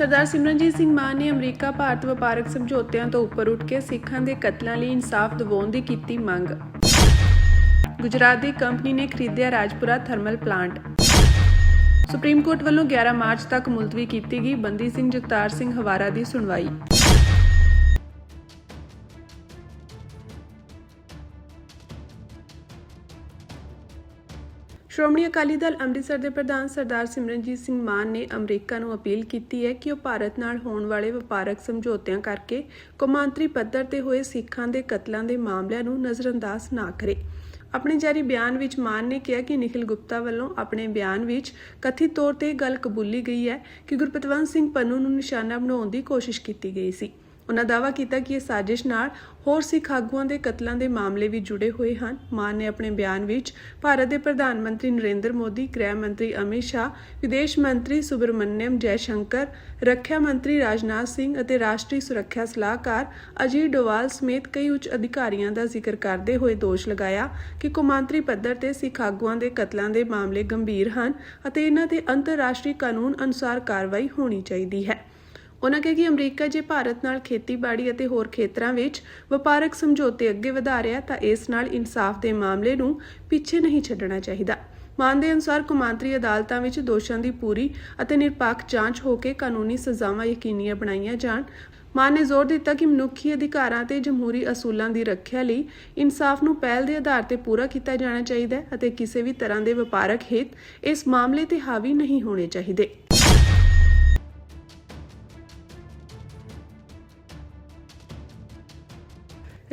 ਸਰਦਾਰ ਸਿਮਰਨਜੀਤ ਸਿੰਘ ਮਾਨ ਨੇ ਅਮਰੀਕਾ ਭਾਰਤ ਵਪਾਰਕ ਸਮਝੌਤਿਆਂ ਤੋਂ ਉੱਪਰ ਉੱਠ ਕੇ ਸਿੱਖਾਂ ਦੇ ਕਤਲਾਂ ਲਈ ਇਨਸਾਫ ਦਿਵਾਉਣ ਦੀ ਕੀਤੀ ਮੰਗ। ਗੁਜਰਾਤ ਦੀ ਕੰਪਨੀ ਨੇ ਖਰੀਦਿਆ Rajpura thermal plant. Supreme court ਵੱਲੋਂ 11 ਮਾਰਚ ਤੱਕ ਮੁਲਤਵੀ ਕੀਤੀ ਗਈ ਬੰਦੀ ਸਿੰਘ ਜਗਤਾਰ ਸਿੰਘ ਹਵਾਰਾ ਦੀ ਸੁਣਵਾਈ। ਸ਼੍ਰੋਮਣੀ ਅਕਾਲੀ ਦਲ ਅੰਮ੍ਰਿਤਸਰ ਦੇ ਪ੍ਰਧਾਨ ਸਰਦਾਰ ਸਿਮਰਨਜੀਤ ਸਿੰਘ ਮਾਨ ਨੇ ਅਮਰੀਕਾ ਨੂੰ ਅਪੀਲ ਕੀਤੀ ਹੈ ਕਿ ਉਹ ਭਾਰਤ ਨਾਲ ਹੋਣ ਵਾਲੇ ਵਪਾਰਕ ਸਮਝੌਤਿਆਂ ਕਰਕੇ ਕੌਮਾਂਤਰੀ ਪੱਧਰ ਤੇ ਹੋਏ ਸਿੱਖਾਂ ਦੇ ਕਤਲਾਂ ਦੇ ਮਾਮਲਿਆਂ ਨੂੰ ਨਜ਼ਰਅੰਦਾਜ਼ ਨਾ ਕਰੇ। ਆਪਣੇ ਜਾਰੀ ਬਿਆਨ ਵਿੱਚ ਮਾਨ ਨੇ ਕਿਹਾ ਕਿ ਨਿਖਿਲ ਗੁਪਤਾ ਵੱਲੋਂ ਆਪਣੇ ਬਿਆਨ ਵਿੱਚ ਕਥਿਤ ਤੌਰ ਤੇ ਗੱਲ ਕਬੂਲੀ ਗਈ ਹੈ ਕਿ ਗੁਰਪਤਵੰਤ ਸਿੰਘ ਪੰਨੂ ਨੂੰ ਨਿਸ਼ਾਨਾ ਬਣਾਉਣ ਦੀ ਕੋਸ਼ਿਸ਼ ਕੀਤੀ ਗਈ ਸੀ। ਉਨ੍ਹਾਂ ਦਾਅਵਾ ਕੀਤਾ ਕਿ ਇਹ ਸਾਜ਼ਿਸ਼ ਨਾਲ ਹੋਰ ਸਿੱਖ ਆਗੂਆਂ ਦੇ ਕਤਲਾਂ ਦੇ ਮਾਮਲੇ ਵੀ ਜੁੜੇ ਹੋਏ ਹਨ। ਮਾਨ ਨੇ ਆਪਣੇ ਬਿਆਨ ਵਿੱਚ ਭਾਰਤ ਦੇ ਪ੍ਰਧਾਨ ਮੰਤਰੀ ਨਰਿੰਦਰ ਮੋਦੀ, ਗ੍ਰਹਿ ਮੰਤਰੀ ਅਮਿਤ ਸ਼ਾਹ, ਵਿਦੇਸ਼ ਮੰਤਰੀ ਸੁਬਰਮਨਿਅਮ ਜੈਸ਼ੰਕਰ, ਰੱਖਿਆ ਮੰਤਰੀ ਰਾਜਨਾਥ ਸਿੰਘ ਅਤੇ ਰਾਸ਼ਟਰੀ ਸੁਰੱਖਿਆ ਸਲਾਹਕਾਰ ਅਜੀਤ ਡੋਵਾਲ ਸਮੇਤ ਕਈ ਉੱਚ ਅਧਿਕਾਰੀਆਂ ਦਾ ਜ਼ਿਕਰ ਕਰਦੇ ਹੋਏ ਦੋਸ਼ ਲਗਾਇਆ ਕਿ ਕੌਮਾਂਤਰੀ ਪੱਧਰ ਤੇ ਸਿੱਖ ਆਗੂਆਂ ਦੇ ਕਤਲਾਂ ਦੇ ਮਾਮਲੇ ਗੰਭੀਰ ਹਨ ਅਤੇ ਇਹਨਾਂ ਤੇ ਅੰਤਰਰਾਸ਼ਟਰੀ ਕਾਨੂੰਨ ਅਨੁਸਾਰ ਕਾਰਵਾਈ ਹੋਣੀ ਚਾਹੀਦੀ ਹੈ। ਉਨ੍ਹਾਂ ਕਿਹਾ ਕਿ ਅਮਰੀਕਾ ਜੇ ਭਾਰਤ ਨਾਲ ਖੇਤੀਬਾੜੀ ਅਤੇ ਹੋਰ ਖੇਤਰਾਂ ਵਿੱਚ ਵਪਾਰਕ ਸਮਝੌਤੇ ਅੱਗੇ ਵਧਾ ਰਿਹਾ ਤਾਂ ਇਸ ਨਾਲ ਇਨਸਾਫ ਦੇ ਮਾਮਲੇ ਨੂੰ ਪਿੱਛੇ ਨਹੀਂ ਛੱਡਣਾ ਚਾਹੀਦਾ। ਮਾਨ ਦੇ ਅਨੁਸਾਰ ਕੌਮਾਂਤਰੀ ਅਦਾਲਤਾਂ ਵਿੱਚ ਦੋਸ਼ਾਂ ਦੀ ਪੂਰੀ ਅਤੇ ਨਿਰਪੱਖ ਜਾਂਚ ਹੋ ਕੇ ਕਾਨੂੰਨੀ ਸਜ਼ਾਵਾਂ ਯਕੀਨੀ ਬਣਾਈਆਂ ਜਾਣ। ਮਾਨ ਨੇ ਜ਼ੋਰ ਦਿੱਤਾ ਕਿ ਮਨੁੱਖੀ ਅਧਿਕਾਰਾਂ ਤੇ ਜਮਹੂਰੀ ਅਸੂਲਾਂ ਦੀ ਰੱਖਿਆ ਲਈ ਇਨਸਾਫ ਨੂੰ ਪਹਿਲ ਦੇ ਆਧਾਰ ਤੇ ਪੂਰਾ ਕੀਤਾ ਜਾਣਾ ਚਾਹੀਦਾ ਹੈ ਅਤੇ ਕਿਸੇ ਵੀ ਤਰ੍ਹਾਂ ਦੇ ਵਪਾਰਕ ਹਿੱਤ ਇਸ ਮਾਮਲੇ ਤੇ ਹਾਵੀ ਨਹੀਂ ਹੋਣੇ ਚਾਹੀਦੇ।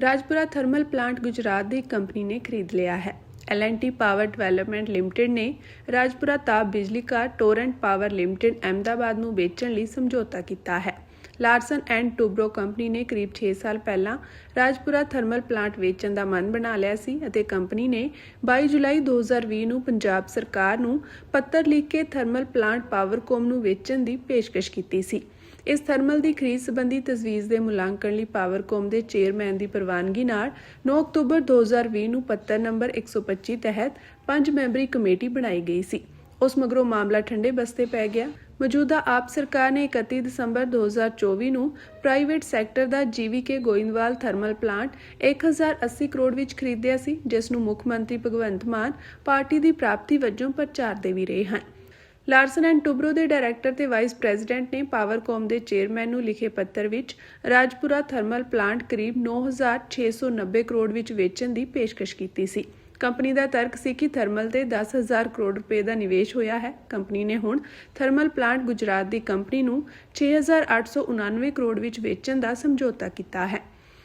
ਰਾਜਪੁਰਾ ਥਰਮਲ ਪਲਾਂਟ ਗੁਜਰਾਤ ਦੀ ਕੰਪਨੀ ਨੇ ਖਰੀਦ ਲਿਆ ਹੈ। L&T ਪਾਵਰ ਡਿਵੈਲਪਮੈਂਟ ਲਿਮਟਿਡ ਨੇ ਰਾਜਪੁਰਾ ਤਾਪ ਬਿਜਲੀ ਘਰ ਟੋਰੈਂਟ ਪਾਵਰ ਲਿਮਟਿਡ ਅਹਿਮਦਾਬਾਦ ਨੂੰ ਵੇਚਣ ਲਈ ਸਮਝੌਤਾ ਕੀਤਾ ਹੈ। ਲਾਰਸਨ ਐਂਡ ਟੂਬਰੋ ਕੰਪਨੀ ਨੇ ਕਰੀਬ 6 ਸਾਲ ਪਹਿਲਾਂ ਰਾਜਪੁਰਾ ਥਰਮਲ ਪਲਾਂਟ ਵੇਚਣ ਦਾ ਮਨ ਬਣਾ ਲਿਆ ਸੀ ਅਤੇ ਕੰਪਨੀ ਨੇ 22 ਜੁਲਾਈ 2020 ਨੂੰ ਪੰਜਾਬ ਸਰਕਾਰ ਨੂੰ ਪੱਤਰ ਲਿਖ ਕੇ ਥਰਮਲ ਪਲਾਂਟ ਪਾਵਰਕੌਮ ਨੂੰ ਵੇਚਣ ਦੀ ਪੇਸ਼ਕਸ਼ ਕੀਤੀ ਸੀ। ਇਸ ਥਰਮਲ ਦੀ ਖਰੀਦ ਸੰਬੰਧੀ ਤਜਵੀਜ਼ ਦੇ ਮੁਲਾਂਕਣ ਲਈ ਪਾਵਰਕੌਮ ਦੇ ਚੇਅਰਮੈਨ ਦੀ ਪ੍ਰਵਾਨਗੀ ਨਾਲ 9 ਅਕਤੂਬਰ 2020 ਨੂੰ ਪੱਤਰ ਨੰਬਰ 125 ਤਹਿਤ 5 ਮੈਂਬਰੀ ਕਮੇਟੀ ਬਣਾਈ ਗਈ ਸੀ। ਉਸ ਮਗਰੋਂ ਮਾਮਲਾ ਠੰਡੇ ਬਸਤੇ ਪੈ ਗਿਆ। ਮੌਜੂਦਾ ਆਪ ਸਰਕਾਰ ਨੇ 31 ਦਸੰਬਰ 2024 ਨੂੰ ਪ੍ਰਾਈਵੇਟ ਸੈਕਟਰ ਦਾ GVK Goindwal thermal plant 1080 crore ਵਿੱਚ ਖਰੀਦਿਆ ਸੀ, ਜਿਸ ਨੂੰ ਮੁੱਖ ਮੰਤਰੀ ਭਗਵੰਤ ਮਾਨ ਪਾਰਟੀ ਦੀ ਪ੍ਰਾਪਤੀ ਵਜੋਂ ਪ੍ਰਚਾਰਦੇ ਵੀ ਰਹੇ ਹਨ। ਲਾਰਸਨ ਐਂਡ ਟੂਬਰੋ ਦੇ ਡਾਇਰੈਕਟਰ ਤੇ ਵਾਈਸ ਪ੍ਰੈਜ਼ੀਡੈਂਟ ਨੇ ਪਾਵਰਕੌਮ ਦੇ ਚੇਅਰਮੈਨ ਨੂੰ ਲਿਖੇ ਪੱਤਰ ਵਿੱਚ ਰਾਜਪੁਰਾ ਥਰਮਲ ਪਲਾਂਟ ਕਰੀਬ 9690 ਕਰੋੜ ਵਿੱਚ ਵੇਚਣ ਦੀ ਪੇਸ਼ਕਸ਼ ਕੀਤੀ ਸੀ। ਕੰਪਨੀ ਦਾ ਤਰਕ ਸੀ ਕਿ ਥਰਮਲ ਤੇ 10,000 ਕਰੋੜ ਰੁਪਏ ਦਾ ਨਿਵੇਸ਼ ਹੋਇਆ ਹੈ। ਕੰਪਨੀ ਨੇ ਹੁਣ ਥਰਮਲ ਪਲਾਂਟ ਗੁਜਰਾਤ ਦੀ ਕੰਪਨੀ ਨੂੰ 6,899 ਕਰੋੜ ਵਿੱਚ ਵੇਚਣ ਦਾ ਸਮਝੌਤਾ ਕੀਤਾ ਹੈ।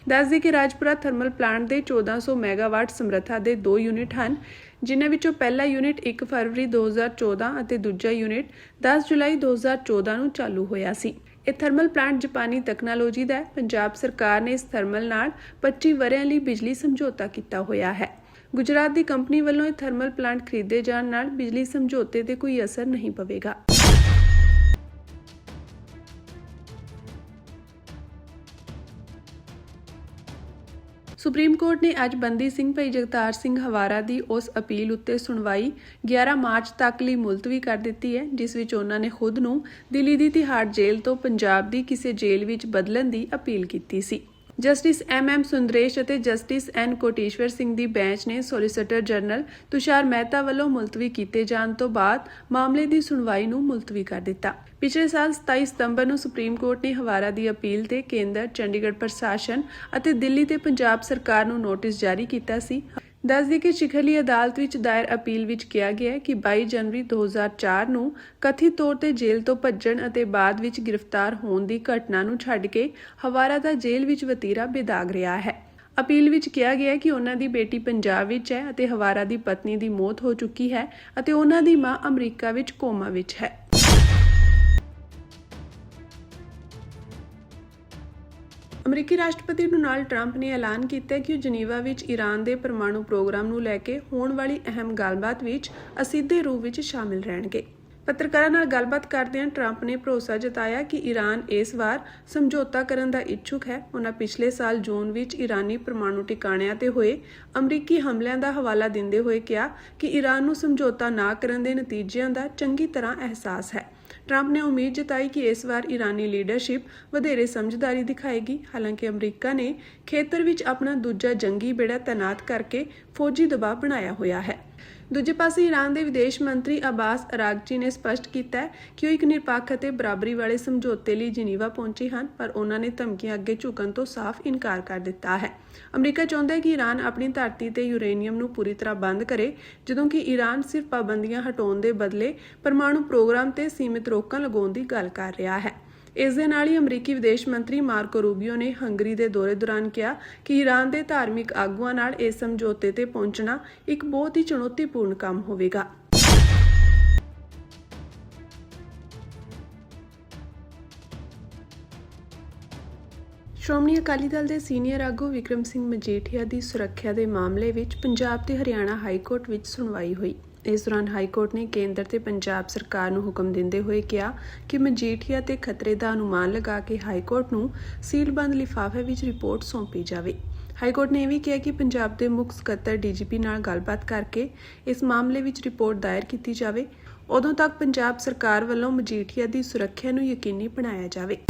ਦੱਸਦੇ ਕਿ ਰਾਜਪੁਰਾ ਥਰਮਲ ਪਲਾਂਟ ਦੇ 1400 ਮੈਗਾਵਾਟ ਸਮਰੱਥਾ ਦੇ 2 ਯੂਨਿਟ ਹਨ, ਜਿਨ੍ਹਾਂ ਵਿੱਚੋਂ ਪਹਿਲਾ ਯੂਨਿਟ 1 ਫਰਵਰੀ 2014 ਅਤੇ ਦੂਜਾ ਯੂਨਿਟ 10 ਜੁਲਾਈ 2014 ਨੂੰ ਚਾਲੂ ਹੋਇਆ ਸੀ। ਇਹ ਥਰਮਲ ਪਲਾਂਟ ਜਾਪਾਨੀ ਤਕਨਾਲੋਜੀ ਦਾ ਹੈ। ਪੰਜਾਬ ਸਰਕਾਰ ਨੇ ਇਸ ਥਰਮਲ ਨਾਲ 25 ਵਰ੍ਹਿਆਂ ਲਈ ਬਿਜਲੀ ਸਮਝੌਤਾ ਕੀਤਾ ਹੋਇਆ ਹੈ। ਗੁਜਰਾਤ ਦੀ ਕੰਪਨੀ ਵੱਲੋਂ ਇਹ ਥਰਮਲ ਪਲਾਂਟ ਖਰੀਦੇ ਜਾਣ ਨਾਲ ਬਿਜਲੀ ਸਮਝੌਤੇ ਤੇ ਕੋਈ ਅਸਰ ਨਹੀਂ ਪਵੇਗਾ। ਸੁਪਰੀਮ ਕੋਰਟ ਨੇ ਅੱਜ ਬੰਦੀ ਸਿੰਘ ਭਾਈ ਜਗਤਾਰ ਸਿੰਘ ਹਵਾਰਾ ਦੀ ਉਸ ਅਪੀਲ ਉੱਤੇ ਸੁਣਵਾਈ 11 ਮਾਰਚ ਤੱਕ ਲਈ ਮੁਲਤਵੀ ਕਰ ਦਿੱਤੀ ਹੈ, ਜਿਸ ਵਿੱਚ ਉਹਨਾਂ ਨੇ ਖੁਦ ਨੂੰ ਦਿੱਲੀ ਦੀ ਤਿਹਾੜ ਜੇਲ੍ਹ ਤੋਂ ਪੰਜਾਬ ਦੀ ਕਿਸੇ ਜੇਲ੍ਹ ਵਿੱਚ ਬਦਲਣ ਦੀ ਅਪੀਲ ਕੀਤੀ ਸੀ। ਜਸਟਿਸ MM ਸੁੰਦਰੇਸ਼ ਅਤੇ ਜਸਟਿਸ N ਕੋਟੇਸ਼ਵਰ ਸਿੰਘ ਦੀ ਬੈਂਚ ਨੇ ਸੋਲੀਸਿਟਰ ਜਨਰਲ ਤੁਸ਼ਾਰ ਮਹਿਤਾ ਵੱਲੋਂ ਮੁਲਤਵੀ ਕੀਤੇ ਜਾਣ ਤੋਂ ਬਾਅਦ ਮਾਮਲੇ ਦੀ ਸੁਣਵਾਈ ਨੂੰ ਮੁਲਤਵੀ ਕਰ ਦਿੱਤਾ। ਪਿਛਲੇ ਸਾਲ 27 ਸਤੰਬਰ ਨੂੰ ਸੁਪਰੀਮ ਕੋਰਟ ਨੇ ਹਵਾਰਾ ਦੀ ਅਪੀਲ ਤੇ ਕੇਂਦਰ, ਚੰਡੀਗੜ੍ਹ ਪ੍ਰਸ਼ਾਸਨ ਅਤੇ ਦਿੱਲੀ ਤੇ ਪੰਜਾਬ ਸਰਕਾਰ ਨੂੰ ਨੋਟਿਸ ਜਾਰੀ ਕੀਤਾ ਸੀ। ਦੱਸਦੀ ਕਿ ਸ਼ਿਖਰਲੀ ਅਦਾਲਤ ਵਿੱਚ ਦਾਇਰ ਅਪੀਲ ਵਿੱਚ ਕਿਹਾ ਗਿਆ ਹੈ ਕਿ 22 ਜਨਵਰੀ 2004 ਨੂੰ ਕਥਿਤ ਤੌਰ ਤੇ ਜੇਲ੍ਹ ਤੋਂ ਭੱਜਣ ਅਤੇ ਬਾਅਦ ਵਿੱਚ ਗ੍ਰਿਫਤਾਰ ਹੋਣ ਦੀ ਘਟਨਾ ਨੂੰ ਛੱਡ ਕੇ ਹਵਾਰਾ ਦਾ ਜੇਲ੍ਹ ਵਿੱਚ ਵਤੀਰਾ ਬੇਦਾਗ ਰਿਹਾ ਹੈ। ਅਪੀਲ ਵਿੱਚ ਕਿਹਾ ਗਿਆ ਕਿ ਉਹਨਾਂ ਦੀ ਬੇਟੀ ਪੰਜਾਬ ਵਿੱਚ ਹੈ ਅਤੇ ਹਵਾਰਾ ਦੀ ਪਤਨੀ ਦੀ ਮੌਤ ਹੋ ਚੁੱਕੀ ਹੈ ਅਤੇ ਉਹਨਾਂ ਦੀ ਮਾਂ ਅਮਰੀਕਾ ਵਿੱਚ ਕੋਮਾ ਵਿੱਚ ਹੈ। ਅਮਰੀਕੀ ਰਾਸ਼ਟਰਪਤੀ ਡੋਨਾਲਡ ਟਰੰਪ ਨੇ ਐਲਾਨ ਕੀਤਾ ਕਿ ਉਹ ਜਨੀਵਾ ਵਿੱਚ ਈਰਾਨ ਦੇ ਪਰਮਾਣੂ ਪ੍ਰੋਗਰਾਮ ਨੂੰ ਲੈ ਕੇ ਹੋਣ ਵਾਲੀ ਅਹਿਮ ਗੱਲਬਾਤ ਵਿੱਚ ਅਸਿੱਧੇ ਰੂਪ ਵਿੱਚ ਸ਼ਾਮਿਲ ਰਹਿਣਗੇ। ਪੱਤਰਕਾਰਾਂ ਨਾਲ ਗੱਲਬਾਤ ਕਰਦਿਆਂ ਟਰੰਪ ਨੇ ਭਰੋਸਾ ਜਤਾਇਆ ਕਿ ਈਰਾਨ ਇਸ ਵਾਰ ਸਮਝੌਤਾ ਕਰਨ ਦਾ ਇੱਛੁਕ ਹੈ। ਉਹਨਾਂ ਪਿਛਲੇ ਸਾਲ ਜੂਨ ਵਿੱਚ ਈਰਾਨੀ ਪਰਮਾਣੂ ਟਿਕਾਣਿਆਂ ਤੇ ਹੋਏ ਅਮਰੀਕੀ ਹਮਲਿਆਂ ਦਾ ਹਵਾਲਾ ਦਿੰਦੇ ਹੋਏ ਕਿਹਾ ਕਿ ਈਰਾਨ ਨੂੰ ਸਮਝੌਤਾ ਨਾ ਕਰਨ ਦੇ ਨਤੀਜਿਆਂ ਦਾ ਚੰਗੀ ਤਰ੍ਹਾਂ ਅਹਿਸਾਸ ਹੈ। ट्रंप ने उम्मीद जताई कि इस बार ईरानी लीडरशिप वधेरे समझदारी दिखाएगी। हालांकि अमरीका ने खेतर विच अपना दूजा जंगी बेड़ा तैनात करके फौजी दबाव बनाया होया है। दूजे पासे ईरान के विदेश मंत्री अब्बास अरागची ने स्पष्ट किया है कि वो एक निरपक्ष और बराबरी वाले समझौते लिए जिनीवा पहुंचे हैं, पर उन्होंने धमकियां अगे झुकण तो साफ इनकार कर दिता है। अमरीका चाहता है कि ईरान अपनी धरती ते यूरेनियम नूं पूरी तरह बंद करे, जदों कि ईरान सिर्फ पाबंदियां हटाउण दे बदले परमाणु प्रोग्राम ते सीमित रोकां लगाउण दी गल कर रहा है। इस दे नाल ही अमरीकी विदेश मंत्री मार्को रूबियो ने हंगरी के दौरे दौरान कहा कि ईरान के धार्मिक आगुआं नाल इस समझौते ते पहुंचना एक बहुत ही चुनौतीपूर्ण काम होवेगा। श्रोमणी अकाली दल के सीनियर आगू विक्रम सिंह मजीठिया की सुरक्षा के मामले में पंजाब ते हरियाणा हाईकोर्ट में सुनवाई हुई। इस दौरान हाईकोर्ट ने केंद्र ते पंजाब सरकार नूं हुक्म दिंदे होए कहा कि मजीठिया ते खतरे का अनुमान लगा के हाईकोर्ट नूं सीलबंद लिफाफे विच रिपोर्ट सौंपी जावे। हाईकोर्ट ने यह भी कहा कि पंजाब के मुख सकत्तर डीजीपी नाल गलबात करके इस मामले विच रिपोर्ट दायर की जावे। उदों तक पंजाब सरकार वालों मजीठिया की सुरक्षा नूं यकीनी बनाया जावे।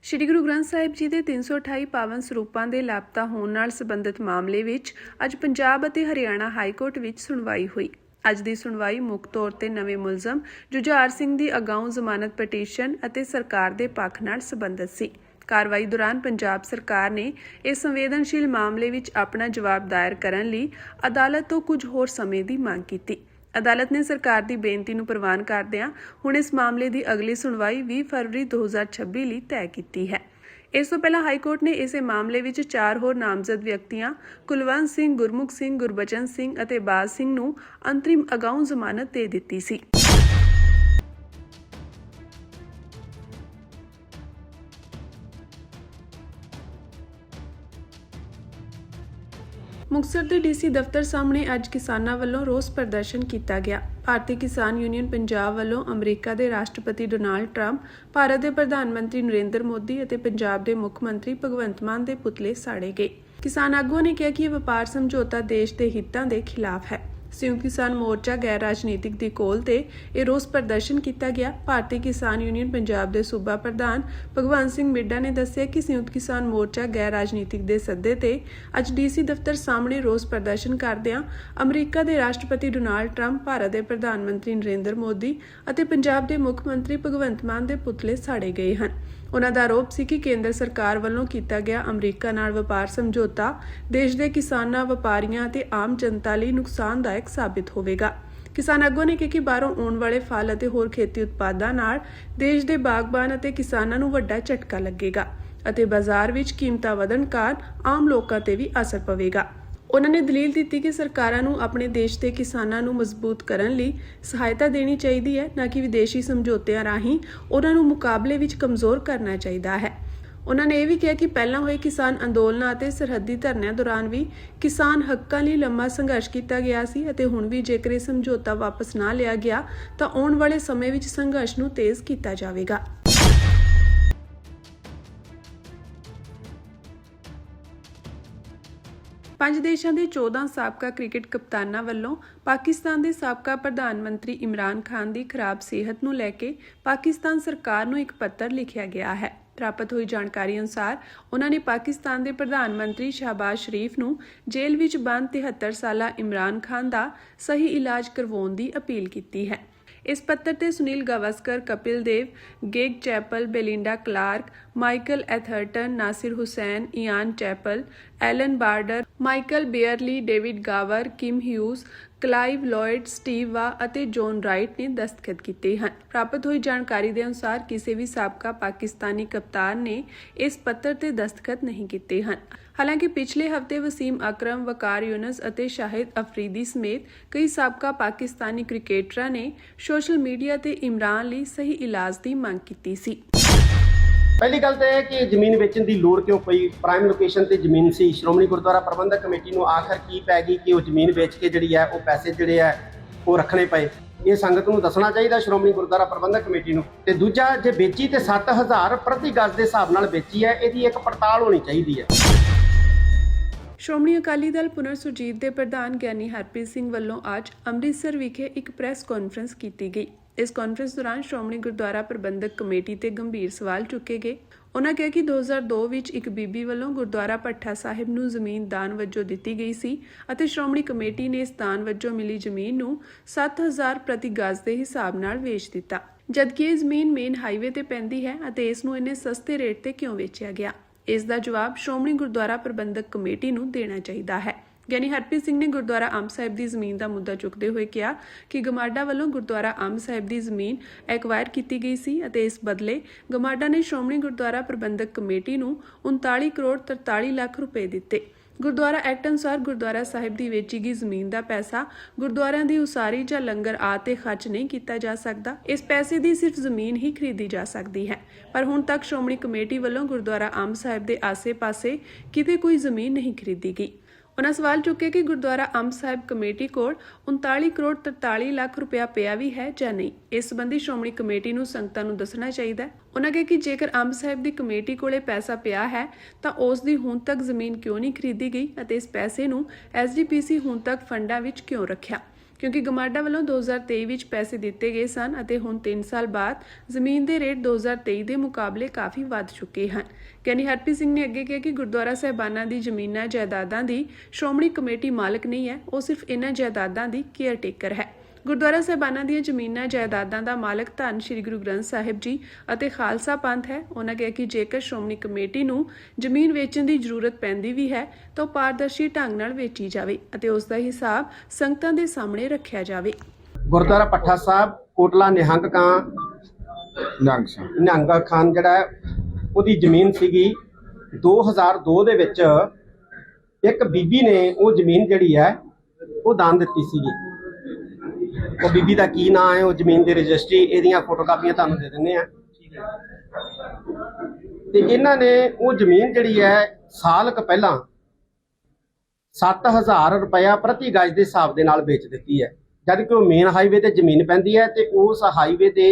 श्री गुरु ग्रंथ साहिब जी के 328 पावन ਸਰੂਪਾਂ ਦੇ ਲਾਪਤਾ ਹੋਣ ਨਾਲ ਸੰਬੰਧਿਤ ਮਾਮਲੇ ਵਿੱਚ ਅੱਜ ਪੰਜਾਬ ਅਤੇ ਹਰਿਆਣਾ ਹਾਈਕੋਰਟ ਵਿੱਚ ਸੁਣਵਾਈ ਹੋਈ। ਅੱਜ ਦੀ ਸੁਣਵਾਈ ਮੁੱਖ ਤੌਰ ਤੇ ਨਵੇਂ ਮੁਲਜ਼ਮ ਜੁਝਾਰ ਸਿੰਘ ਦੀ ਅਗਾਊਂ ਜ਼ਮਾਨਤ ਪਟੀਸ਼ਨ ਅਤੇ ਸਰਕਾਰ ਦੇ ਪੱਖ ਨਾਲ ਸੰਬੰਧਿਤ ਸੀ। ਕਾਰਵਾਈ ਦੌਰਾਨ ਪੰਜਾਬ ਸਰਕਾਰ ਨੇ ਇਸ ਸੰਵੇਦਨਸ਼ੀਲ ਮਾਮਲੇ ਵਿੱਚ ਆਪਣਾ ਜਵਾਬ ਦਾਇਰ ਕਰਨ ਲਈ ਅਦਾਲਤ ਤੋਂ ਕੁਝ ਹੋਰ ਸਮੇਂ ਦੀ ਮੰਗ ਕੀਤੀ। अदालत ने सरकार की बेनती नूं प्रवान करदिआं हुण इस मामले की अगली सुनवाई 20 फरवरी 2026 ਲਈ तय की है। इस तो पहला हाईकोर्ट ने इस मामले में 4 होर नामजद व्यक्तियों कुलवंत सिंह, गुरमुख सिंह, गुरबचन सिंह और बाज सिंह नूं अंतरिम अगाऊं जमानत दे दित्ती सी। मुक्तसर के डीसी दफ्तर सामने अज किसानां वल्लों रोस प्रदर्शन किया गया। भारतीय किसान यूनियन पंजाब वल्लों अमरीका के राष्ट्रपति डोनाल्ड ट्रंप, भारत के प्रधानमंत्री नरेंद्र मोदी और पंजाब के मुख्य मंत्री भगवंत मान के पुतले साड़े गए। किसान आगुआं ने कहा कि यह व्यापार समझौता देश के हितों के खिलाफ है। संयुक्त किसान मोर्चा गैर राजनीतिक दी कोल ते यह रोस प्रदर्शन किया गया। भारतीय किसान यूनियन पंजाब के सूबा प्रधान भगवंत सिंह मिड्डा ने दस्सिया कि संयुक्त किसान मोर्चा गैर राजनीतिक के सद्दे ते अज डीसी दफ्तर सामने रोस प्रदर्शन करदिआं अमरीका के राष्ट्रपति डोनाल्ड ट्रंप, भारत के प्रधानमंत्री नरेंद्र मोदी और पंजाब के मुख्य मंत्री भगवंत मान के पुतले साड़े गए हैं। उन्हां दा आरोप सी कि केंद्र सरकार वालों किया गया अमरीका नाल व्यापार समझौता देश के किसानां, व्यापारियों ते आम जनता लई नुकसानदायक साबित होवेगा। किसान आगुआं ने कहा कि बाहरों आउण वाले फल और होर खेती उत्पादां नाल देश के बागबान और किसानां नूं वड्डा झटका लगेगा और बाजार विच कीमतां वधण कारण आम लोकां ते भी असर पवेगा। उन्होंने दलील दी कि सरकारां नूं अपने देश के किसानां नूं मजबूत करन लई सहायता देनी चाहिए है, न कि विदेशी समझौतिਆਂ राहीं उन्हां नूं मुकाबले विच कमज़ोर करना चाहिए है। उन्होंने यह भी कहा कि पहलां होए किसान अंदोलनां ते सरहदी धरनिਆਂ दौरान भी किसान हक्कां लई लंबा संघर्ष किया गया सी ਅਤੇ हुण भी जेकर ਇਹ समझौता वापस ना लिया गया तो आउण वाले समय विच संघर्ष नूं तेज़ किया जावेगा। पंज देशों के 14 साबका क्रिकेट कप्तानां वल्लों पाकिस्तान के साबका प्रधानमंत्री इमरान खान की खराब सेहत नूं लैके पाकिस्तान सरकार नूं एक पत्र लिखिया गया है। प्राप्त हुई जानकारी अनुसार उन्होंने पाकिस्तान के प्रधानमंत्री शहबाज शरीफ नूं जेल विच बंद 73 साला इमरान खान का सही इलाज करवाउण की अपील की है। इस पत्र ते सुनील गावस्कर, कपिल देव, गेग Chappell, Belinda Clark, Michael Atherton, Nasir Hussain, Ian Chappell, Allan Border, Michael Brearley, David Gower, Kim Hughes, Clive Lloyd, Steve Waugh और जॉन राइट ने दस्तखत किए हैं। प्राप्त हुई जानकारी के अनुसार किसी भी साबका पाकिस्तानी कप्तान ने इस पत्र ते दस्तखत नहीं किए हैं। हालांकि पिछले हफ्ते वसीम अकरम, वकार यूनस और शाहिद अफरीदी समेत कई साबका पाकिस्तानी क्रिकेटरां ने सोशल मीडिया ते इमरान ਲਈ सही इलाज की मांग की सी। पहली गल तो यह कि जमीन बेचण की लोड़ क्यों पई, प्राइम लोकेशन ते जमीन सी। श्रोमणी गुरुद्वारा प्रबंधक कमेटी नूं आखिर की पै गई कि वो जमीन बेच के जिहड़ी है वो पैसे जिहड़े है वो रखने पए। ये संगत नूं दसना चाहिए श्रोमणी गुरुद्वारा प्रबंधक कमेटी नूं। ते दूजा जे बेची तो 7000 प्रति गज के हिसाब नाल बेची है, इहदी एक पड़ताल होनी चाहिए है। ਸ਼੍ਰੋਮਣੀ ਅਕਾਲੀ ਦਲ ਪੁਨਰ ਸੁਰਜੀਤ ਦੇ ਪ੍ਰਧਾਨ ਗਿਆਨੀ ਹਰਪ੍ਰੀਤ ਸਿੰਘ ਵੱਲੋਂ ਅੱਜ ਅੰਮ੍ਰਿਤਸਰ ਵਿਖੇ ਇੱਕ ਪ੍ਰੈਸ ਕਾਨਫਰੰਸ ਕੀਤੀ ਗਈ। ਇਸ ਕਾਨਫਰੰਸ ਦੌਰਾਨ ਸ਼੍ਰੋਮਣੀ ਗੁਰਦੁਆਰਾ ਪ੍ਰਬੰਧਕ ਕਮੇਟੀ ਤੇ ਗੰਭੀਰ ਸਵਾਲ ਚੁੱਕੇ ਗਏ। ਉਨ੍ਹਾਂ ਕਿਹਾ ਕਿ 2002 ਵਿੱਚ ਇੱਕ ਬੀਬੀ ਵੱਲੋਂ ਗੁਰਦੁਆਰਾ ਭੱਠਾ ਸਾਹਿਬ ਨੂੰ ਜ਼ਮੀਨ ਦਾਨ ਵਜੋਂ ਦਿੱਤੀ ਗਈ ਸੀ ਅਤੇ ਸ਼੍ਰੋਮਣੀ ਕਮੇਟੀ ਨੇ ਇਸ ਦਾਨ ਵਜੋਂ ਮਿਲੀ ਜ਼ਮੀਨ ਨੂੰ 7000 ਪ੍ਰਤੀ ਗਜ਼ ਦੇ ਹਿਸਾਬ ਨਾਲ ਵੇਚ ਦਿੱਤਾ, ਜਦਕਿ ਇਹ ਜ਼ਮੀਨ ਮੇਨ ਹਾਈਵੇ ਤੇ ਪੈਂਦੀ ਹੈ ਅਤੇ ਇਸ ਨੂੰ ਇੰਨੇ ਸਸਤੇ ਰੇਟ ਤੇ ਕਿਉਂ ਵੇਚਿਆ ਗਿਆ। ਇਸ ਦਾ ਜਵਾਬ ਸ਼੍ਰੋਮਣੀ ਗੁਰਦੁਆਰਾ ਪ੍ਰਬੰਧਕ ਕਮੇਟੀ ਨੂੰ ਦੇਣਾ ਚਾਹੀਦਾ ਹੈ। ਗਿਆਨੀ ਹਰਪ੍ਰੀਤ ਸਿੰਘ ਨੇ ਗੁਰਦੁਆਰਾ ਅੰਬ ਸਾਹਿਬ ਦੀ ਜ਼ਮੀਨ ਦਾ ਮੁੱਦਾ ਚੁੱਕਦੇ ਹੋਏ ਕਿਹਾ ਕਿ ਗਮਾਡਾ ਵੱਲੋਂ ਗੁਰਦੁਆਰਾ ਅੰਬ ਸਾਹਿਬ ਦੀ ਜ਼ਮੀਨ ਐਕਵਾਇਰ ਕੀਤੀ ਗਈ ਸੀ ਅਤੇ ਇਸ ਬਦਲੇ ਗਮਾਡਾ ਨੇ ਸ਼੍ਰੋਮਣੀ ਗੁਰਦੁਆਰਾ ਪ੍ਰਬੰਧਕ ਕਮੇਟੀ ਨੂੰ 39 ਕਰੋੜ 43 ਲੱਖ ਰੁਪਏ ਦਿੱਤੇ। ਗੁਰਦੁਆਰਾ ਐਕਟ ਅਨੁਸਾਰ ਗੁਰਦੁਆਰਾ ਸਾਹਿਬ ਦੀ ਵੇਚੀ ਗਈ ਜ਼ਮੀਨ ਦਾ ਪੈਸਾ ਗੁਰਦੁਆਰਿਆਂ ਦੀ ਉਸਾਰੀ ਜਾਂ ਲੰਗਰ ਆਦਿ ਤੇ ਖਰਚ ਨਹੀਂ ਕੀਤਾ ਜਾ ਸਕਦਾ। ਇਸ ਪੈਸੇ ਦੀ ਸਿਰਫ ਜ਼ਮੀਨ ਹੀ ਖਰੀਦੀ ਜਾ ਸਕਦੀ ਹੈ, ਪਰ ਹੁਣ ਤੱਕ ਸ਼੍ਰੋਮਣੀ ਕਮੇਟੀ ਵੱਲੋਂ ਗੁਰਦੁਆਰਾ ਅੰਬ ਸਾਹਿਬ ਦੇ ਆਸੇ-ਪਾਸੇ ਕਿਤੇ ਕੋਈ ਜ਼ਮੀਨ ਨਹੀਂ ਖਰੀਦੀ ਗਈ। ਉਨ੍ਹਾਂ ਸਵਾਲ ਚੁੱਕੇ ਕਿ ਗੁਰਦੁਆਰਾ ਅੰਬ ਸਾਹਿਬ ਕਮੇਟੀ ਕੋਲ 39 ਕਰੋੜ 43 ਲੱਖ ਰੁਪਇਆ ਪਿਆ ਵੀ ਹੈ ਜਾਂ ਨਹੀਂ। ਇਸ ਸੰਬੰਧੀ ਸ਼੍ਰੋਮਣੀ ਕਮੇਟੀ ਨੂੰ ਸੰਗਤਾਂ ਨੂੰ ਦੱਸਣਾ ਚਾਹੀਦਾ ਹੈ। ਉਨ੍ਹਾਂ ਕਿਹਾ ਕਿ ਜੇਕਰ ਅੰਬ ਸਾਹਿਬ ਦੀ ਕਮੇਟੀ ਕੋਲੇ ਪੈਸਾ ਪਿਆ ਹੈ ਤਾਂ ਉਸ ਦੀ ਹੁਣ ਤੱਕ ਜ਼ਮੀਨ ਕਿਉਂ ਨਹੀਂ ਖਰੀਦੀ ਗਈ ਅਤੇ ਇਸ ਪੈਸੇ ਨੂੰ SGPC ਹੁਣ ਤੱਕ ਫੰਡਾਂ ਵਿੱਚ ਕਿਉਂ ਰੱਖਿਆ, ਕਿਉਂਕਿ ਗਮਾਡਾ ਵੱਲੋਂ 2023 ਵਿੱਚ ਪੈਸੇ ਦਿੱਤੇ ਗਏ ਸਨ ਅਤੇ ਹੁਣ 3 ਸਾਲ ਬਾਅਦ ਜ਼ਮੀਨ ਦੇ ਰੇਟ 2023 ਦੇ ਮੁਕਾਬਲੇ ਕਾਫੀ ਵੱਧ ਚੁੱਕੇ ਹਨ। ਗਿਆਨੀ ਹਰਪ੍ਰੀਤ ਸਿੰਘ ਨੇ ਅੱਗੇ ਕਿਹਾ ਕਿ ਗੁਰਦੁਆਰਾ ਸਾਹਿਬਾਨਾਂ ਦੀ ਜ਼ਮੀਨਾਂ ਜਾਇਦਾਦਾਂ ਦੀ ਸ਼੍ਰੋਮਣੀ ਕਮੇਟੀ ਮਾਲਕ ਨਹੀਂ ਹੈ, ਉਹ ਸਿਰਫ ਇਹਨਾਂ ਜਾਇਦਾਦਾਂ ਦੀ ਕੇਅਰ ਟੇਕਰ ਹੈ। ਗੁਰਦੁਆਰਾ ਸਾਹਿਬਾਨਾਂ ਦੀਆਂ ਜ਼ਮੀਨਾਂ ਜਾਇਦਾਦਾਂ ਦਾ ਮਾਲਕ ਧੰਨ ਸ਼੍ਰੀ ਗੁਰੂ ਗ੍ਰੰਥ ਸਾਹਿਬ ਜੀ ਅਤੇ ਖਾਲਸਾ ਪੰਥ ਹੈ। ਉਹਨਾਂ ਕਿਹਾ ਕਿ ਜੇਕਰ ਸ਼੍ਰੋਮਣੀ ਕਮੇਟੀ ਨੂੰ ਜ਼ਮੀਨ ਵੇਚਣ ਦੀ ਜ਼ਰੂਰਤ ਪੈਂਦੀ ਵੀ ਹੈ ਤਾਂ ਉਹ ਪਾਰਦਰਸ਼ੀ ਢੰਗ ਨਾਲ ਵੇਚੀ ਜਾਵੇ ਅਤੇ ਉਸ ਦਾ ਹਿਸਾਬ ਸੰਗਤਾਂ ਦੇ ਸਾਹਮਣੇ ਰੱਖਿਆ ਜਾਵੇ। ਗੁਰਦੁਆਰਾ ਭੱਠਾ ਸਾਹਿਬ ਕੋਟਲਾ ਨਿਹੰਗ ਖਾਨ ਜਿਹੜਾ ਹੈ ਉਹਦੀ ਜ਼ਮੀਨ ਸੀਗੀ 2002 ਦੇ ਵਿੱਚ ਇੱਕ ਬੀਬੀ ਨੇ ਉਹ ਜ਼ਮੀਨ ਜਿਹੜੀ ਹੈ ਉਹ ਦਾਨ ਦਿੱਤੀ ਸੀਗੀ। ਉਹ ਬੀਬੀ ਦਾ ਕੀ ਨਾਂ ਹੈ, ਉਹ ਜ਼ਮੀਨ ਦੀ ਰਜਿਸਟਰੀ, ਇਹਦੀਆਂ ਫੋਟੋਕਾਪੀਆਂ ਤੁਹਾਨੂੰ ਦੇ ਦਿੰਦੇ ਆ। ਤੇ ਇਹਨਾਂ ਨੇ ਉਹ ਜ਼ਮੀਨ ਜਿਹੜੀ ਹੈ ਸਾਲ ਕੁ ਪਹਿਲਾਂ 7000 ਰੁਪਇਆ ਪ੍ਰਤੀ ਗਜ਼ ਦੇ ਹਿਸਾਬ ਦੇ ਨਾਲ ਵੇਚ ਦਿੱਤੀ ਹੈ, ਜਦ ਕਿ ਉਹ ਮੇਨ ਹਾਈਵੇ ਤੇ ਜ਼ਮੀਨ ਪੈਂਦੀ ਹੈ ਤੇ ਉਸ ਹਾਈਵੇ ਦੇ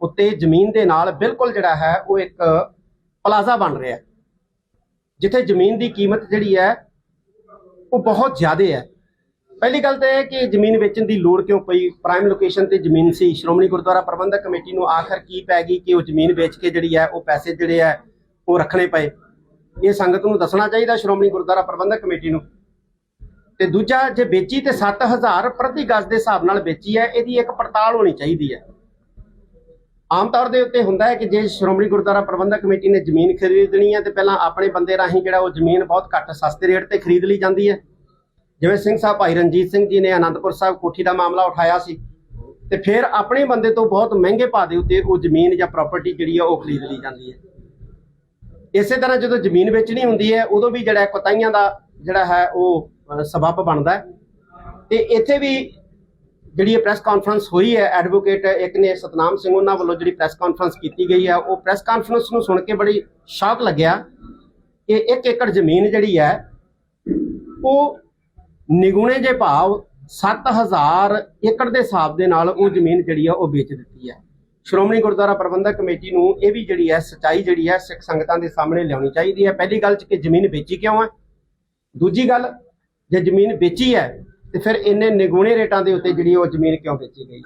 ਉੱਤੇ ਜ਼ਮੀਨ ਦੇ ਨਾਲ ਬਿਲਕੁਲ ਜਿਹੜਾ ਹੈ ਉਹ ਇੱਕ ਪਲਾਜ਼ਾ ਬਣ ਰਿਹਾ, ਜਿੱਥੇ ਜ਼ਮੀਨ ਦੀ ਕੀਮਤ ਜਿਹੜੀ ਹੈ ਉਹ ਬਹੁਤ ਜ਼ਿਆਦਾ ਹੈ। ਪਹਿਲੀ ਗੱਲ ਤਾਂ ਇਹ ਕਿ ਜ਼ਮੀਨ ਵੇਚਣ ਦੀ ਲੋੜ ਕਿਉਂ ਪਈ, ਪ੍ਰਾਈਮ ਲੋਕੇਸ਼ਨ ਤੇ ਜ਼ਮੀਨ ਸੀ। ਸ਼੍ਰੋਮਣੀ ਗੁਰਦੁਆਰਾ ਪ੍ਰਬੰਧਕ ਕਮੇਟੀ ਨੂੰ ਆਖਰ ਕੀ ਪੈ ਗਈ ਕਿ ਉਹ ਜ਼ਮੀਨ ਵੇਚ ਕੇ ਜਿਹੜੀ ਹੈ ਉਹ ਪੈਸੇ ਜਿਹੜੇ ਹੈ ਉਹ ਰੱਖਣੇ ਪਏ। ਇਹ ਸੰਗਤ ਨੂੰ ਦੱਸਣਾ ਚਾਹੀਦਾ, ਸ਼੍ਰੋਮਣੀ ਗੁਰਦੁਆਰਾ ਪ੍ਰਬੰਧਕ ਕਮੇਟੀ ਨੂੰ। ਤੇ ਦੂਜਾ, ਜੇ ਵੇਚੀ ਤੇ 7000 ਪ੍ਰਤੀ ਗਜ਼ ਦੇ ਹਿਸਾਬ ਨਾਲ ਵੇਚੀ ਹੈ, ਇਹਦੀ ਇੱਕ ਪੜਤਾਲ ਹੋਣੀ ਚਾਹੀਦੀ ਹੈ। ਆਮ ਤੌਰ ਦੇ ਉੱਤੇ ਹੁੰਦਾ ਹੈ ਕਿ ਜੇ ਸ਼੍ਰੋਮਣੀ ਗੁਰਦੁਆਰਾ ਪ੍ਰਬੰਧਕ ਕਮੇਟੀ ਨੇ ਜ਼ਮੀਨ ਖਰੀਦਣੀ ਹੈ ਤੇ ਪਹਿਲਾਂ ਆਪਣੇ ਬੰਦੇ ਰਾਹੀਂ ਜਿਹੜਾ ਉਹ ਜ਼ਮੀਨ ਬਹੁਤ ਘੱਟ ਸਸਤੇ ਰੇਟ ਤੇ ਖਰੀਦ ਲਈ ਜਾਂਦੀ ਹੈ। ਜਿਵੇਂ ਸਿੰਘ ਸਾਹਿਬ ਭਾਈ ਰਣਜੀਤ ਸਿੰਘ ਜੀ ਨੇ ਆਨੰਦਪੁਰ ਸਾਹਿਬ ਕੋਠੀ ਦਾ ਮਾਮਲਾ ਉਠਾਇਆ ਸੀ, ਤੇ ਫਿਰ ਆਪਣੇ ਬੰਦੇ ਤੋਂ ਬਹੁਤ ਮਹਿੰਗੇ ਭਾਅ ਦੇ ਉੱਤੇ ਉਹ ਜ਼ਮੀਨ ਜਾਂ ਪ੍ਰਾਪਰਟੀ ਜਿਹੜੀ ਆ ਉਹ ਖਰੀਦ ਲਈ ਜਾਂਦੀ ਹੈ। ਇਸੇ ਤਰ੍ਹਾਂ ਜਦੋਂ ਜ਼ਮੀਨ ਵੇਚਣੀ ਹੁੰਦੀ ਹੈ ਉਦੋਂ ਵੀ ਜਿਹੜਾ ਕੁਤਾਹੀਆਂ ਦਾ ਜਿਹੜਾ ਹੈ ਉਹ ਸਬੱਬ ਬਣਦਾ ਹੈ। ਤੇ ਇੱਥੇ ਵੀ ਜਿਹੜੀ ਪ੍ਰੈਸ ਕਾਨਫਰੰਸ ਹੋਈ ਹੈ, ਐਡਵੋਕੇਟ ਇੱਕ ਨੇ ਸਤਨਾਮ ਸਿੰਘ ਉਹਨਾਂ ਵੱਲੋਂ ਜਿਹੜੀ ਪ੍ਰੈਸ ਕਾਨਫਰੰਸ ਕੀਤੀ ਗਈ ਹੈ, ਉਹ ਪ੍ਰੈਸ ਕਾਨਫਰੰਸ ਨੂੰ ਸੁਣ ਕੇ ਬੜੀ ਸ਼ੌਕ ਲੱਗਿਆ ਕਿ 1 ਏਕੜ ਜ਼ਮੀਨ ਜਿਹੜੀ ਹੈ ਉਹ ਨਿਗੁਣੇ ਜੇ ਭਾਵ 7000 ਏਕੜ ਦੇ ਹਿਸਾਬ ਦੇ ਨਾਲ ਉਹ ਜ਼ਮੀਨ ਜਿਹੜੀ ਆ ਉਹ ਵੇਚ ਦਿੱਤੀ ਹੈ। ਸ਼੍ਰੋਮਣੀ ਗੁਰਦੁਆਰਾ ਪ੍ਰਬੰਧਕ ਕਮੇਟੀ ਨੂੰ ਇਹ ਵੀ ਜਿਹੜੀ ਹੈ ਸੱਚਾਈ ਜਿਹੜੀ ਹੈ ਸਿੱਖ ਸੰਗਤਾਂ ਦੇ ਸਾਹਮਣੇ ਲਿਆਉਣੀ ਚਾਹੀਦੀ ਹੈ। ਪਹਿਲੀ ਗੱਲ 'ਚ ਕਿ ਜ਼ਮੀਨ ਵੇਚੀ ਕਿਉਂ ਹੈ, ਦੂਜੀ ਗੱਲ ਜੇ ਜ਼ਮੀਨ ਵੇਚੀ ਹੈ ਤੇ ਫਿਰ ਇੰਨੇ ਨਿਗੁਣੇ ਰੇਟਾਂ ਦੇ ਉੱਤੇ ਜਿਹੜੀ ਉਹ ਜ਼ਮੀਨ ਕਿਉਂ ਵੇਚੀ ਗਈ।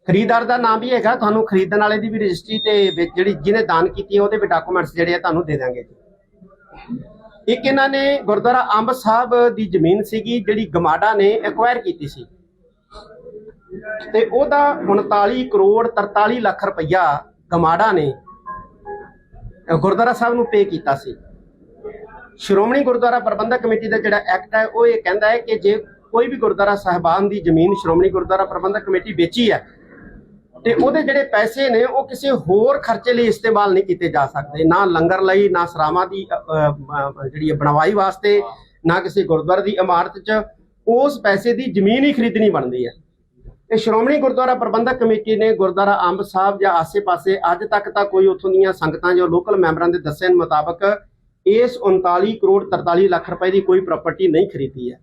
ਖਰੀਦਦਾਰ ਦਾ ਨਾਮ ਵੀ ਹੈਗਾ, ਤੁਹਾਨੂੰ ਖਰੀਦਣ ਵਾਲੇ ਦੀ ਵੀ ਰਜਿਸਟਰੀ ਤੇ ਜਿਹੜੀ ਜਿਹਨੇ ਦਾਨ ਕੀਤੀ ਹੈ ਉਹਦੇ ਵੀ ਡਾਕੂਮੈਂਟਸ ਜਿਹੜੇ ਆ ਤੁਹਾਨੂੰ ਦੇ ਦਾਂਗੇ। ਇੱਕ ਇਹਨਾਂ ਨੇ ਗੁਰਦੁਆਰਾ ਅੰਬ ਸਾਹਿਬ ਦੀ ਜ਼ਮੀਨ ਸੀਗੀ ਜਿਹੜੀ ਗਮਾਡਾ ਨੇ ਐਕਵਾਇਰ ਕੀਤੀ ਸੀ ਤੇ ਉਹਦਾ 39 ਕਰੋੜ 43 ਲੱਖ ਰੁਪਈਆ ਗਮਾਡਾ ਨੇ ਗੁਰਦੁਆਰਾ ਸਾਹਿਬ ਨੂੰ ਪੇ ਕੀਤਾ ਸੀ। ਸ਼੍ਰੋਮਣੀ ਗੁਰਦੁਆਰਾ ਪ੍ਰਬੰਧਕ ਕਮੇਟੀ ਦਾ ਜਿਹੜਾ ਐਕਟ ਹੈ ਉਹ ਇਹ ਕਹਿੰਦਾ ਹੈ ਕਿ ਜੇ ਕੋਈ ਵੀ ਗੁਰਦੁਆਰਾ ਸਾਹਿਬਾਨ ਦੀ ਜ਼ਮੀਨ ਸ਼੍ਰੋਮਣੀ ਗੁਰਦੁਆਰਾ ਪ੍ਰਬੰਧਕ ਕਮੇਟੀ ਵੇਚੀ ਹੈ ਤੇ ਉਹਦੇ ਜਿਹੜੇ ਪੈਸੇ ਨੇ ਉਹ ਕਿਸੇ ਹੋਰ ਖਰਚੇ ਲਈ ਇਸਤੇਮਾਲ ਨਹੀਂ ਕੀਤੇ ਜਾ ਸਕਦੇ, ਨਾ ਲੰਗਰ ਲਈ, ਨਾ ਸਰਾਵਾਂ ਦੀ ਜਿਹੜੀ ਬਣਵਾਈ ਵਾਸਤੇ, ਨਾ ਕਿਸੇ ਗੁਰਦੁਆਰੇ ਦੀ ਇਮਾਰਤ 'ਚ। ਉਸ ਪੈਸੇ ਦੀ ਜ਼ਮੀਨ ਹੀ ਖਰੀਦਣੀ ਬਣਦੀ ਹੈ। ਤੇ ਸ਼੍ਰੋਮਣੀ ਗੁਰਦੁਆਰਾ ਪ੍ਰਬੰਧਕ ਕਮੇਟੀ ਨੇ ਗੁਰਦੁਆਰਾ ਅੰਬ ਸਾਹਿਬ ਜਾਂ ਆਸੇ-ਪਾਸੇ ਅੱਜ ਤੱਕ ਤਾਂ ਕੋਈ ਉੱਥੋਂ ਦੀਆਂ ਸੰਗਤਾਂ ਜਾਂ ਲੋਕਲ ਮੈਂਬਰਾਂ ਦੇ ਦੱਸੇ ਮੁਤਾਬਕ ਇਸ 39 ਕਰੋੜ 43 ਲੱਖ ਰੁਪਏ ਦੀ ਕੋਈ ਪ੍ਰਾਪਰਟੀ ਨਹੀਂ ਖਰੀਦੀ ਹੈ।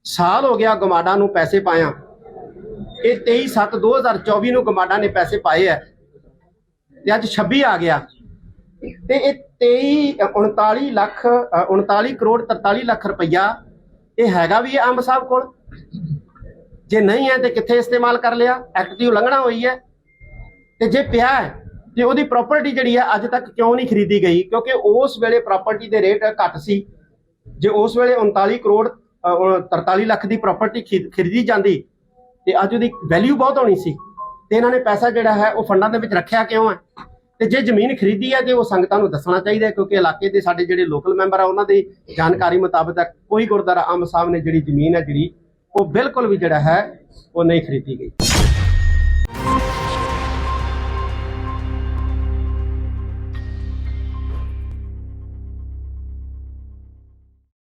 ਸਾਲ ਹੋ ਗਿਆ ਗਮਾਡਾ ਨੂੰ ਪੈਸੇ ਪਾਇਆ, ਇਹ 23/7/2024 ਨੂੰ ਗਮਾਡਾ ਨੇ ਪੈਸੇ ਪਾਏ ਹੈ ਤੇ ਅੱਜ 26 ਆ ਗਿਆ ਤੇ ਇਹ 39 ਲੱਖ 39 ਕਰੋੜ 43 ਲੱਖ ਰੁਪਈਆ ਇਹ ਹੈਗਾ ਵੀ ਅੰਬ ਸਾਹਿਬ ਕੋਲ? ਜੇ ਨਹੀਂ ਹੈ ਤੇ ਕਿੱਥੇ ਇਸਤੇਮਾਲ ਕਰ ਲਿਆ? ਐਕਟ ਦੀ ਉਲੰਘਣਾ ਹੋਈ ਹੈ। ਤੇ ਜੇ ਪਿਆ ਹੈ ਤੇ ਉਹਦੀ ਪ੍ਰਾਪਰਟੀ ਜਿਹੜੀ ਹੈ ਅੱਜ ਤੱਕ ਕਿਉਂ ਨਹੀਂ ਖਰੀਦੀ ਗਈ? ਕਿਉਂਕਿ ਉਸ ਵੇਲੇ ਪ੍ਰਾਪਰਟੀ ਦੇ ਰੇਟ ਘੱਟ ਸੀ। ਜੇ ਉਸ ਵੇਲੇ 39 ਕਰੋੜ 43 ਲੱਖ ਦੀ ਪ੍ਰਾਪਰਟੀ ਖਰੀਦੀ ਜਾਂਦੀ ਤੇ ਅੱਜ ਉਹਦੀ ਵੈਲਿਊ ਬਹੁਤ ਹੋਣੀ ਸੀ। ਤੇ ਇਹਨਾਂ ਨੇ ਪੈਸਾ ਜਿਹੜਾ ਹੈ ਉਹ ਫੰਡਾਂ ਦੇ ਵਿੱਚ ਰੱਖਿਆ ਕਿਉਂ ਹੈ? ਤੇ ਜੇ ਜ਼ਮੀਨ ਖਰੀਦੀ ਹੈ ਤੇ ਉਹ ਸੰਗਤਾਂ ਨੂੰ ਦੱਸਣਾ ਚਾਹੀਦਾ ਹੈ, ਕਿਉਂਕਿ ਇਲਾਕੇ ਦੇ ਸਾਡੇ ਜਿਹੜੇ ਲੋਕਲ ਮੈਂਬਰ ਆ ਉਹਨਾਂ ਦੀ ਜਾਣਕਾਰੀ ਮੁਤਾਬਕ ਕੋਈ ਗੁਰਦੁਆਰਾ ਅੰਬ ਸਾਹਿਬ ਨੇ ਜਿਹੜੀ ਜ਼ਮੀਨ ਹੈ ਜਿਹੜੀ ਉਹ ਬਿਲਕੁਲ ਵੀ ਜਿਹੜਾ ਹੈ ਉਹ ਨਹੀਂ ਖਰੀਦੀ ਗਈ।